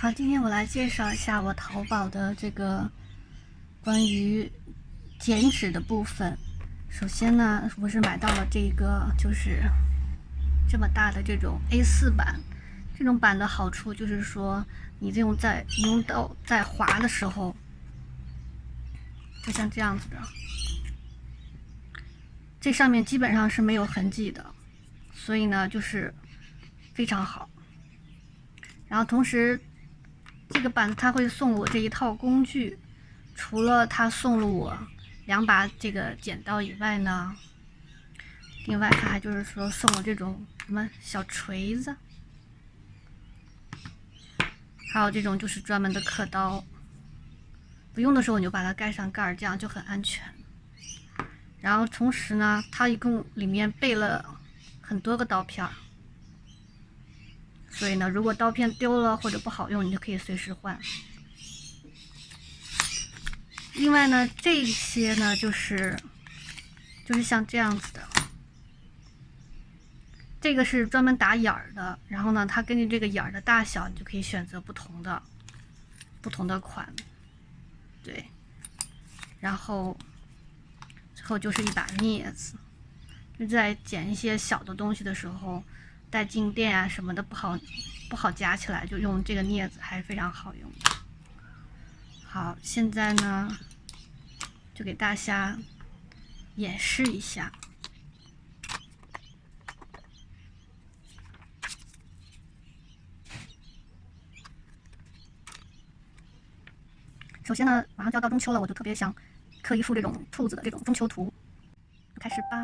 好，今天我来介绍一下我淘宝的这个关于剪纸的部分。首先呢，我是买到了这个就是这么大的这种 A4 版。这种版的好处就是说，你用刀在划的时候，就像这样子的，这上面基本上是没有痕迹的，所以呢就是非常好。然后同时，这个板子他会送我这一套工具，除了他送了我2把这个剪刀以外呢，另外他还就是说送我这种什么小锤子，还有这种就是专门的刻刀，不用的时候你就把它盖上盖，这样就很安全。然后同时呢，它一共里面备了很多个刀片，所以呢，如果刀片丢了或者不好用，你就可以随时换。另外呢，这些呢就是像这样子的，这个是专门打眼儿的，然后呢，它根据这个眼儿的大小，你就可以选择不同的款，对。然后最后就是一把镊子，就在剪一些小的东西的时候，带静电啊什么的不好夹起来，就用这个镊子还是非常好用的。好，现在呢，就给大家演示一下。首先呢，马上就要到中秋了，我就特别想刻一幅这种兔子的这种中秋图，就开始扒。